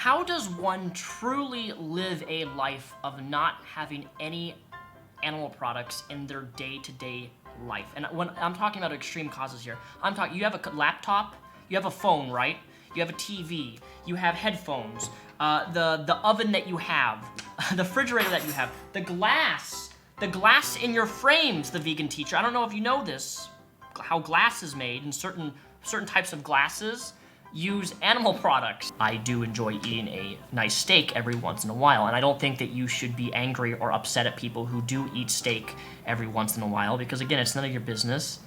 How does one truly live a life of not having any animal products in their day-to-day life? And when I'm talking about extreme causes here, I'm talking, you have a laptop, you have a phone, right? You have a TV, you have headphones, the oven that you have, the refrigerator that you have, the glass in your frames, the vegan teacher. I don't know if you know this, how glass is made, and certain types of glasses use animal products. I do enjoy eating a nice steak every once in a while, and I don't think that you should be angry or upset at people who do eat steak every once in a while, because again, it's none of your business.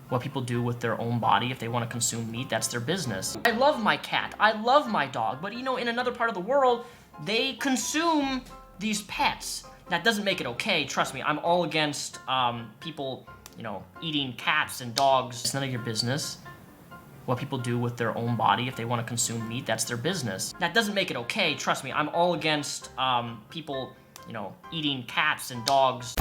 What people do with their own body, if they want to consume meat, that's their business. I love my cat, I love my dog, but you know, in another part of the world, they consume these pets. That doesn't make it okay, trust me. I'm all against people, you know, eating cats and dogs. It's none of your business. What people do with their own body, if they want to consume meat, that's their business. That doesn't make it okay, trust me. I'm all against people, you know, eating cats and dogs.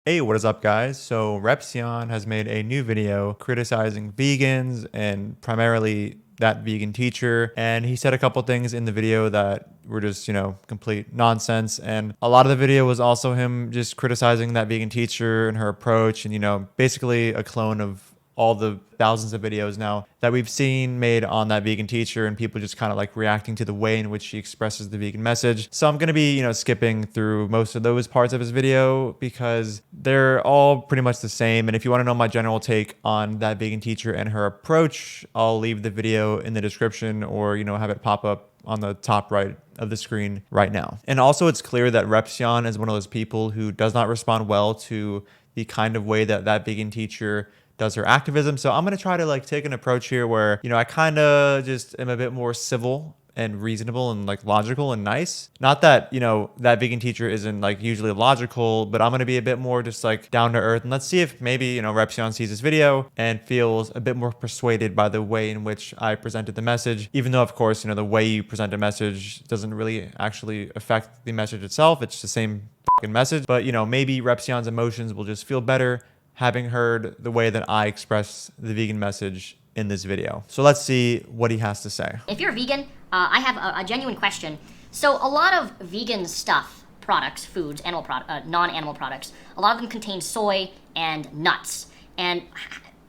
Hey, what is up guys? So Repzion has made a new video criticizing vegans and primarily that vegan teacher, and he said a couple things in the video that were just, you know, complete nonsense. And a lot of the video was also him just criticizing that vegan teacher and her approach, and, you know, basically a clone of all the thousands of videos now that we've seen made on that vegan teacher, and people just kind of like reacting to the way in which she expresses the vegan message. So I'm going to be, you know, skipping through most of those parts of his video because they're all pretty much the same. And if you want to know my general take on that vegan teacher and her approach, I'll leave the video in the description, or, you know, have it pop up on the top right of the screen right now. And also, it's clear that Repzion is one of those people who does not respond well to the kind of way that that vegan teacher does her activism. So I'm going to try to like take an approach here where, you know, I kind of just am a bit more civil and reasonable and like logical and nice. Not that, you know, that vegan teacher isn't like usually logical, but I'm going to be a bit more just like down to earth. And let's see if maybe, you know, Repzion sees this video and feels a bit more persuaded by the way in which I presented the message. Even though, of course, you know, the way you present a message doesn't really actually affect the message itself. It's the same fucking message. But, you know, maybe Repzion's emotions will just feel better having heard the way that I express the vegan message in this video. So let's see what he has to say. If you're a vegan, I have a genuine question. So a lot of vegan stuff, products, foods, non-animal products, a lot of them contain soy and nuts. And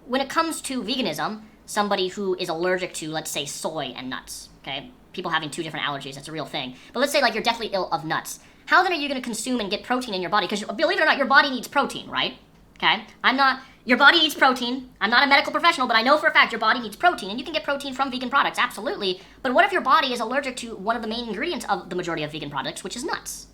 when it comes to veganism, somebody who is allergic to, let's say, soy and nuts, okay? People having two different allergies, that's a real thing. But let's say like you're deathly ill of nuts. How then are you gonna consume and get protein in your body? Because believe it or not, your body needs protein, right? Okay, your body needs protein. I'm not a medical professional, but I know for a fact your body needs protein, and you can get protein from vegan products, absolutely. But what if your body is allergic to one of the main ingredients of the majority of vegan products, which is nuts?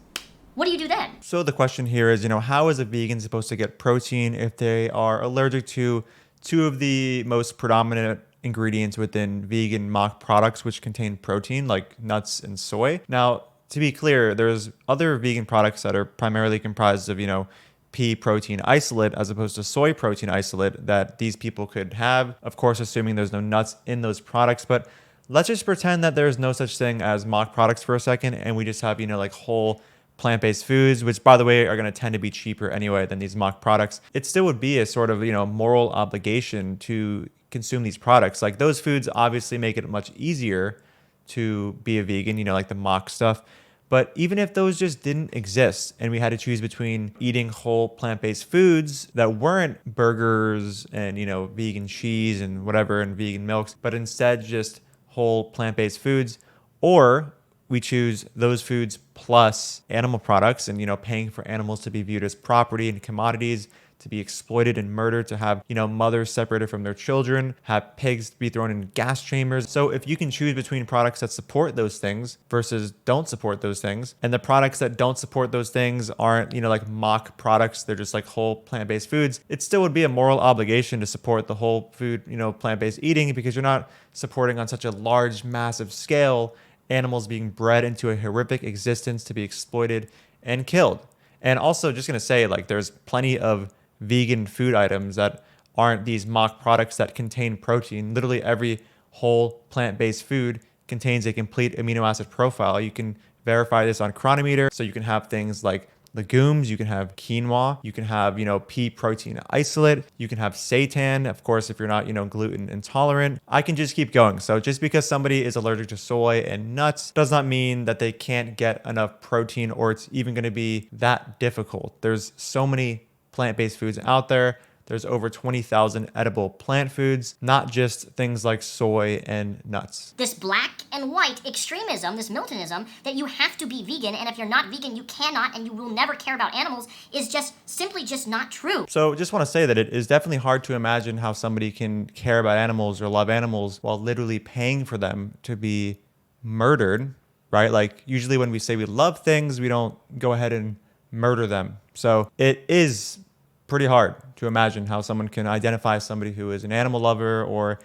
What do you do then? So the question here is, you know, how is a vegan supposed to get protein if they are allergic to two of the most predominant ingredients within vegan mock products, which contain protein, like nuts and soy? Now, to be clear, there's other vegan products that are primarily comprised of, you know, pea protein isolate as opposed to soy protein isolate that these people could have, of course, assuming there's no nuts in those products. But let's just pretend that there's no such thing as mock products for a second, and we just have, you know, like whole plant-based foods, which, by the way, are going to tend to be cheaper anyway than these mock products. It still would be a sort of, you know, moral obligation to consume these products. Like, those foods obviously make it much easier to be a vegan, you know, like the mock stuff. But even if those just didn't exist and we had to choose between eating whole plant-based foods that weren't burgers and, you know, vegan cheese and whatever and vegan milks, but instead just whole plant-based foods, or we choose those foods plus animal products and, you know, paying for animals to be viewed as property and commodities, to be exploited and murdered, to have, you know, mothers separated from their children, have pigs be thrown in gas chambers. So if you can choose between products that support those things versus don't support those things, and the products that don't support those things aren't, you know, like mock products, they're just like whole plant-based foods, it still would be a moral obligation to support the whole food, you know, plant-based eating, because you're not supporting on such a large, massive scale animals being bred into a horrific existence to be exploited and killed. And also, just gonna say, like, there's plenty of vegan food items that aren't these mock products that contain protein. Literally every whole plant-based food contains a complete amino acid profile. You can verify this on Chronometer. So you can have things like legumes, you can have quinoa, you can have, pea protein isolate, you can have seitan, of course, if you're not, gluten intolerant. I can just keep going. So just because somebody is allergic to soy and nuts does not mean that they can't get enough protein or it's even going to be that difficult. There's so many plant-based foods out there. There's over 20,000 edible plant foods, not just things like soy and nuts. This black and white extremism, this militanism, that you have to be vegan, and if you're not vegan, you cannot, and you will never care about animals, is just simply just not true. So just want to say that it is definitely hard to imagine how somebody can care about animals or love animals while literally paying for them to be murdered, right? Like usually when we say we love things, we don't go ahead and murder them. So it is pretty hard to imagine how someone can identify somebody who is an animal lover or,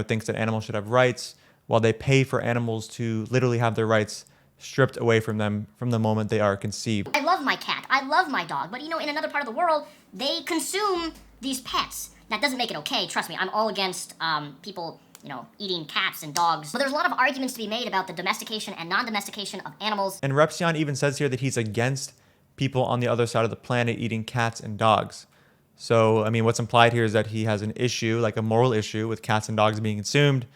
thinks that animals should have rights while they pay for animals to literally have their rights stripped away from them from the moment they are conceived. I love my cat. I love my dog. But, in another part of the world, they consume these pets. That doesn't make it okay. Trust me, I'm all against people, eating cats and dogs. But there's a lot of arguments to be made about the domestication and non-domestication of animals. And Repzion even says here that he's against people on the other side of the planet eating cats and dogs. So, what's implied here is that he has an issue, like a moral issue with cats and dogs being consumed,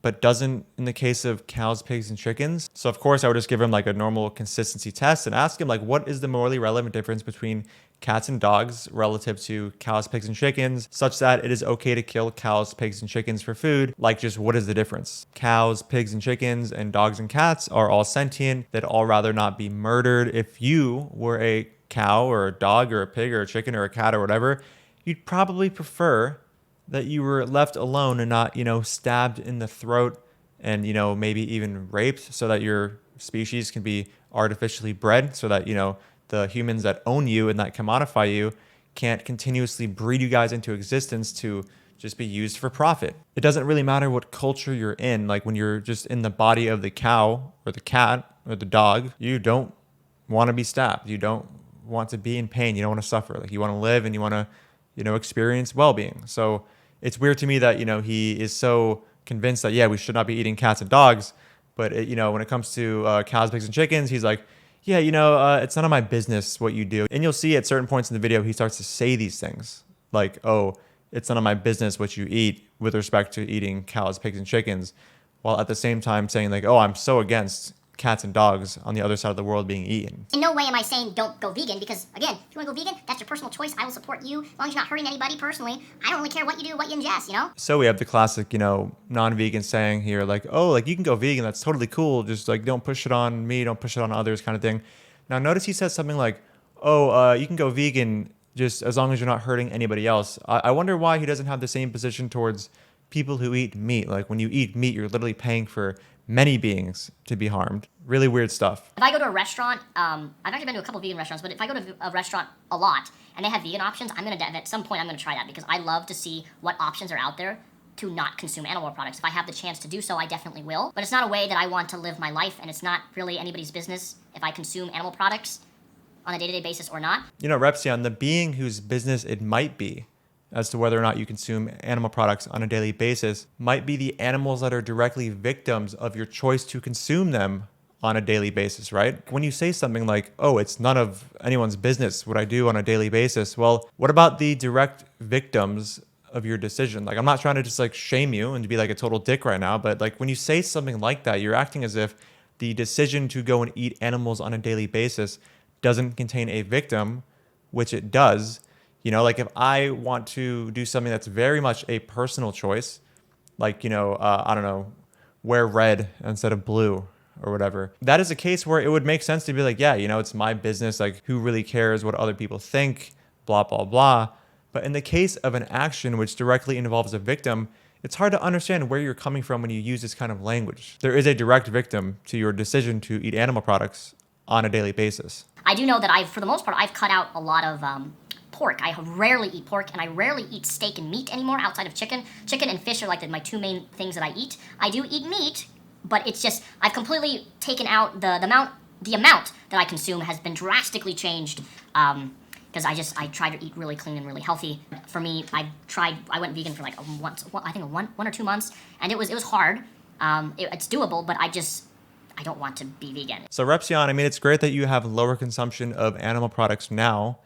but doesn't in the case of cows, pigs, and chickens. So, of course, I would just give him like a normal consistency test and ask him, like, what is the morally relevant difference between cats and dogs relative to cows, pigs, and chickens, such that it is okay to kill cows, pigs, and chickens for food? Like, just what is the difference? Cows, pigs, and chickens, and dogs and cats are all sentient. They'd all rather not be murdered. If you were a cow or a dog or a pig or a chicken or a cat or whatever, you'd probably prefer that you were left alone and not, stabbed in the throat and, maybe even raped so that your species can be artificially bred so that, the humans that own you and that commodify you can't continuously breed you guys into existence to just be used for profit. It doesn't really matter what culture you're in. Like when you're just in the body of the cow or the cat or the dog, you don't want to be stabbed. You don't want to be in pain. You don't want to suffer. Like you want to live and you want to, experience well-being. So it's weird to me that, he is so convinced that, yeah, we should not be eating cats and dogs. But, when it comes to cows, pigs, and chickens, he's like, yeah, it's none of my business what you do. And you'll see at certain points in the video, he starts to say these things like, oh, it's none of my business what you eat with respect to eating cows, pigs, and chickens, while at the same time saying like, oh, I'm so against cats and dogs on the other side of the world being eaten. In no way am I saying don't go vegan because, again, if you want to go vegan, that's your personal choice. I will support you as long as you're not hurting anybody personally. I don't really care what you do, what you ingest, So we have the classic, non-vegan saying here like, oh, like you can go vegan. That's totally cool. Just like don't push it on me. Don't push it on others kind of thing. Now notice he says something like, oh, you can go vegan just as long as you're not hurting anybody else. I wonder why he doesn't have the same position towards people who eat meat. Like when you eat meat, you're literally paying for many beings to be harmed. Really weird stuff. If I go to a restaurant, I've actually been to a couple of vegan restaurants, but if I go to a restaurant a lot and they have vegan options, at some point I'm gonna try that because I love to see what options are out there to not consume animal products. If I have the chance to do so, I definitely will. But it's not a way that I want to live my life, and it's not really anybody's business if I consume animal products on a day-to-day basis or not. Repzion, the being whose business it might be as to whether or not you consume animal products on a daily basis might be the animals that are directly victims of your choice to consume them on a daily basis, right? When you say something like, oh, it's none of anyone's business what I do on a daily basis, well, what about the direct victims of your decision? Like, I'm not trying to just like shame you and be like a total dick right now, but like when you say something like that, you're acting as if the decision to go and eat animals on a daily basis doesn't contain a victim, which it does. Like if I want to do something that's very much a personal choice, like, I don't know, wear red instead of blue or whatever. That is a case where it would make sense to be like, yeah, it's my business. Like who really cares what other people think, blah, blah, blah. But in the case of an action which directly involves a victim, it's hard to understand where you're coming from when you use this kind of language. There is a direct victim to your decision to eat animal products on a daily basis. I do know that for the most part, I've cut out a lot of pork. I rarely eat pork, and I rarely eat steak and meat anymore outside of chicken. Chicken and fish are like my two main things that I eat. I do eat meat, but it's just, I've completely taken out the amount that I consume has been drastically changed. Because I try to eat really clean and really healthy. For me, I went vegan for like one or 2 months, and it was hard. It's doable, but I don't want to be vegan. So Repzion, I mean, it's great that you have lower consumption of animal products now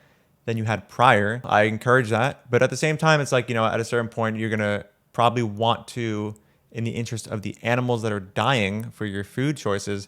than you had prior. I encourage that. But at the same time, it's like, at a certain point, you're going to probably want to, in the interest of the animals that are dying for your food choices,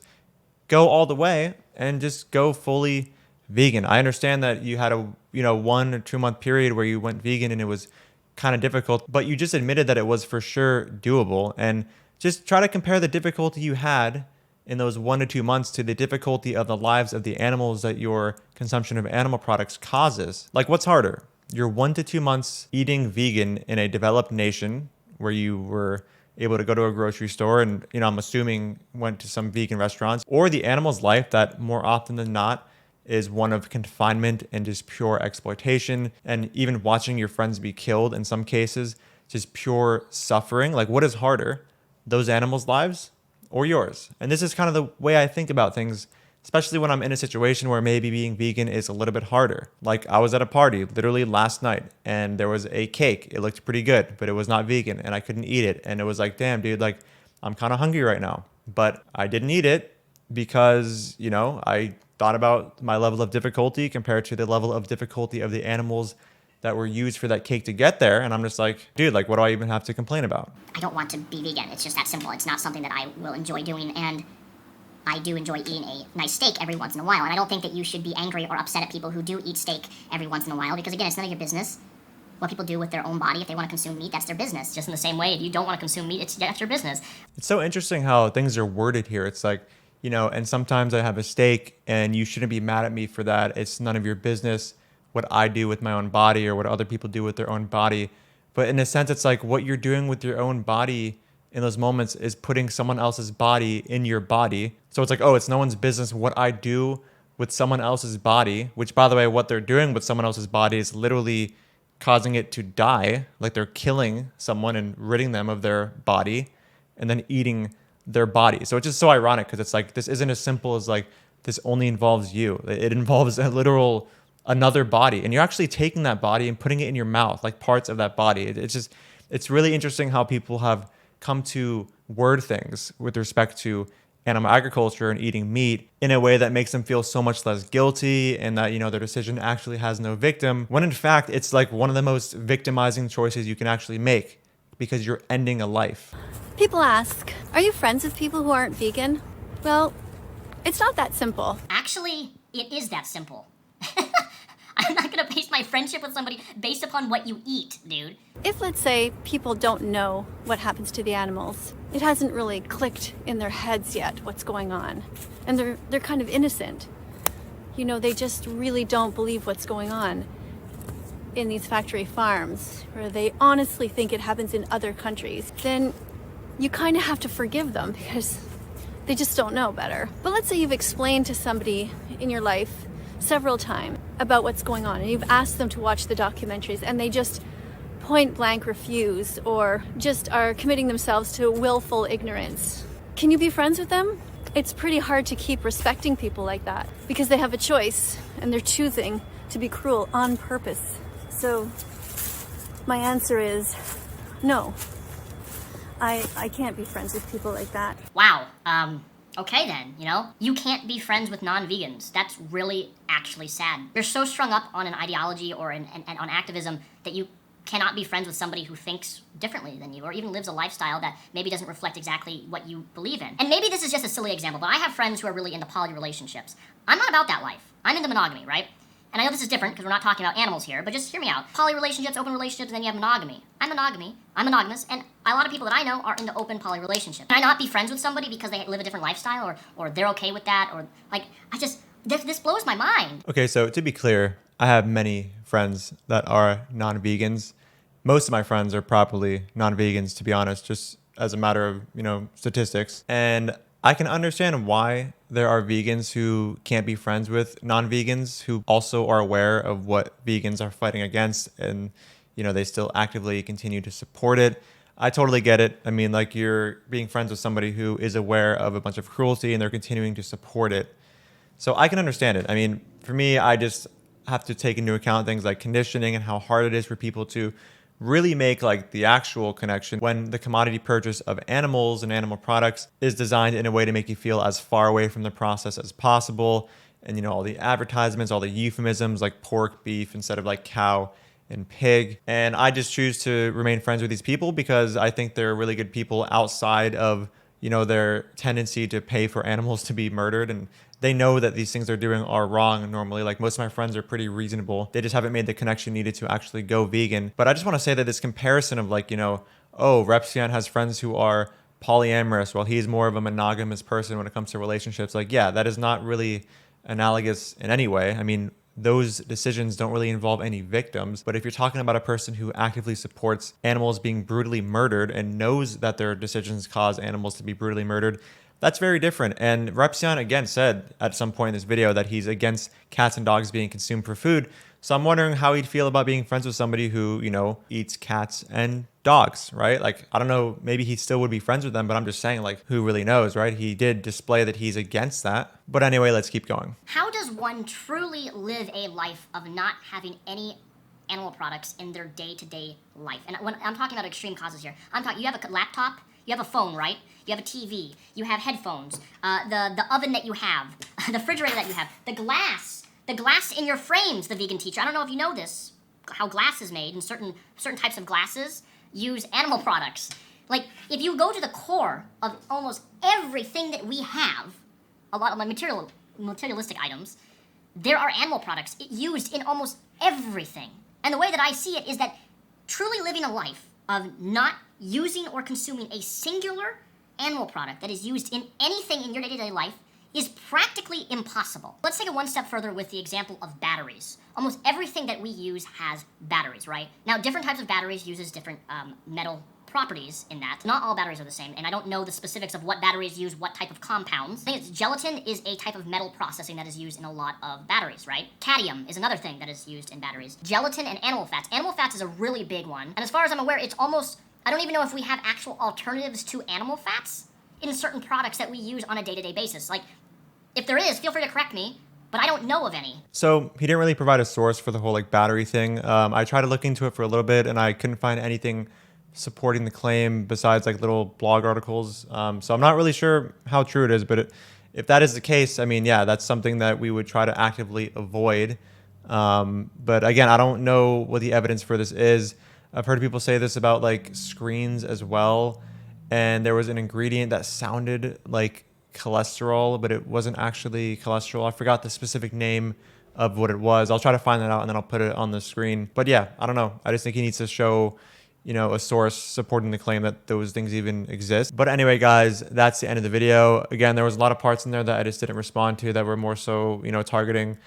go all the way and just go fully vegan. I understand that you had a 1 or 2 month period where you went vegan and it was kind of difficult, but you just admitted that it was for sure doable. And just try to compare the difficulty you had in those 1 to 2 months to the difficulty of the lives of the animals that your consumption of animal products causes. Like, what's harder? Your 1 to 2 months eating vegan in a developed nation where you were able to go to a grocery store and, I'm assuming went to some vegan restaurants, or the animal's life that more often than not is one of confinement and just pure exploitation, and even watching your friends be killed in some cases, just pure suffering. Like, what is harder, those animals' lives or yours? And this is kind of the way I think about things, especially when I'm in a situation where maybe being vegan is a little bit harder. Like, I was at a party literally last night and there was a cake. It looked pretty good, but it was not vegan and I couldn't eat it. And it was like, damn, dude, like, I'm kind of hungry right now. But I didn't eat it because, I thought about my level of difficulty compared to the level of difficulty of the animals that were used for that cake to get there. And I'm just like, dude, like, what do I even have to complain about? I don't want to be vegan. It's just that simple. It's not something that I will enjoy doing, and I do enjoy eating a nice steak every once in a while. And I don't think that you should be angry or upset at people who do eat steak every once in a while, because again, it's none of your business what people do with their own body. If they want to consume meat, that's their business. Just in the same way, if you don't want to consume meat, that's your business. It's so interesting how things are worded here. It's like, and sometimes I have a steak and you shouldn't be mad at me for that. It's none of your business what I do with my own body or what other people do with their own body. But in a sense, it's like what you're doing with your own body in those moments is putting someone else's body in your body. So it's like, oh, it's no one's business what I do with someone else's body, which, by the way, what they're doing with someone else's body is literally causing it to die. Like, they're killing someone and ridding them of their body and then eating their body. So it's just so ironic because it's like, this isn't as simple as like, this only involves you. It involves a literal another body, and you're actually taking that body and putting it in your mouth, like parts of that body. It's really interesting how people have come to word things with respect to animal agriculture and eating meat in a way that makes them feel so much less guilty, and that, their decision actually has no victim, when in fact it's like one of the most victimizing choices you can actually make, because you're ending a life. People ask, are you friends with people who aren't vegan? Well, it's not that simple. Actually, it is that simple. I'm not gonna base my friendship with somebody based upon what you eat, dude. If, let's say, people don't know what happens to the animals, it hasn't really clicked in their heads yet what's going on, and they're kind of innocent. They just really don't believe what's going on in these factory farms, where they honestly think it happens in other countries. Then you kind of have to forgive them because they just don't know better. But let's say you've explained to somebody in your life several times about what's going on, and you've asked them to watch the documentaries and they just point blank refuse, or just are committing themselves to willful ignorance. Can you be friends with them? It's pretty hard to keep respecting people like that because they have a choice and they're choosing to be cruel on purpose. So my answer is no. I can't be friends with people like that. Wow. Okay then, you can't be friends with non-vegans. That's really actually sad. You're so strung up on an ideology or on activism that you cannot be friends with somebody who thinks differently than you, or even lives a lifestyle that maybe doesn't reflect exactly what you believe in. And maybe this is just a silly example, but I have friends who are really into poly relationships. I'm not about that life. I'm into monogamy, right? And I know this is different because we're not talking about animals here, but just hear me out. Poly relationships, open relationships, and then you have monogamy. I'm monogamous, and a lot of people that I know are into open poly relationships. Can I not be friends with somebody because they live a different lifestyle, or they're okay with that, or like, this blows my mind. Okay, so to be clear, I have many friends that are non-vegans. Most of my friends are probably non-vegans, to be honest, just as a matter of, statistics. And I can understand why there are vegans who can't be friends with non-vegans who also are aware of what vegans are fighting against, and they still actively continue to support it. I totally get it. I mean, like, you're being friends with somebody who is aware of a bunch of cruelty and they're continuing to support it. So I can understand it. I mean, for me, I just have to take into account things like conditioning and how hard it is for people to really make like the actual connection when the commodity purchase of animals and animal products is designed in a way to make you feel as far away from the process as possible. And, you know, all the advertisements, all the euphemisms like pork, beef instead of like cow and pig. And I just choose to remain friends with these people because I think they're really good people outside of, you know, their tendency to pay for animals to be murdered. And they know that these things they're doing are wrong normally. Like most of my friends are pretty reasonable. They just haven't made the connection needed to actually go vegan. But I just want to say that this comparison of like, you know, oh, Repzion has friends who are polyamorous while he's more of a monogamous person when it comes to relationships. Like, yeah, that is not really analogous in any way. I mean, those decisions don't really involve any victims. But if you're talking about a person who actively supports animals being brutally murdered and knows that their decisions cause animals to be brutally murdered, that's very different. And Repzion again said at some point in this video that he's against cats and dogs being consumed for food. So I'm wondering how he'd feel about being friends with somebody who, you know, eats cats and dogs, right? Like, I don't know, maybe he still would be friends with them, but I'm just saying, like, who really knows, right? He did display that he's against that. But anyway, let's keep going. How does one truly live a life of not having any animal products in their day-to-day life? And when I'm talking about extreme causes here, I'm talking, you have a laptop, you have a phone, right? You have a TV, you have headphones, the oven that you have, the refrigerator that you have, the glass in your frames, the vegan teacher. I don't know if you know this, how glass is made, and certain types of glasses use animal products. Like, if you go to the core of almost everything that we have, a lot of my materialistic items, there are animal products used in almost everything. And the way that I see it is that truly living a life of not using or consuming a singular animal product that is used in anything in your day-to-day life is practically impossible. Let's take it one step further with the example of batteries. Almost everything that we use has batteries, right? Now, different types of batteries uses different metal properties in that. Not all batteries are the same, and I don't know the specifics of what batteries use what type of compounds. I think gelatin is a type of metal processing that is used in a lot of batteries, right? Cadmium is another thing that is used in batteries. Gelatin and animal fats. Animal fats is a really big one, and as far as I'm aware, it's almost, I don't even know if we have actual alternatives to animal fats in certain products that we use on a day-to-day basis. Like, if there is, feel free to correct me, but I don't know of any. So he didn't really provide a source for the whole like battery thing. I tried to look into it for a little bit and I couldn't find anything supporting the claim besides like little blog articles. So I'm not really sure how true it is, but if that is the case, I mean, yeah, that's something that we would try to actively avoid. But again, I don't know what the evidence for this is. I've heard people say this about like screens as well. And there was an ingredient that sounded like cholesterol, but it wasn't actually cholesterol. I forgot the specific name of what it was. I'll try to find that out and then I'll put it on the screen. But yeah, I don't know. I just think he needs to show, you know, a source supporting the claim that those things even exist. But anyway, guys, that's the end of the video. Again, there was a lot of parts in there that I just didn't respond to that were more so, you know, targeting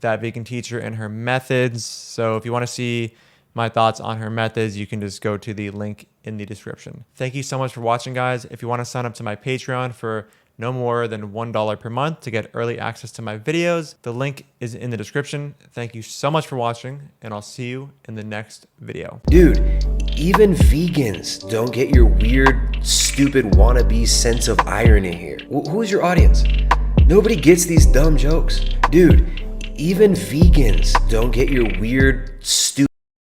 that vegan teacher and her methods. So if you want to see my thoughts on her methods, you can just go to the link in the description. Thank you so much for watching, guys. If you want to sign up to my Patreon for no more than $1 per month to get early access to my videos, the link is in the description. Thank you so much for watching, and I'll see you in the next video. Dude, even vegans don't get your weird, stupid wannabe sense of irony here. Who's your audience? Nobody gets these dumb jokes. Dude, even vegans don't get your weird, stupid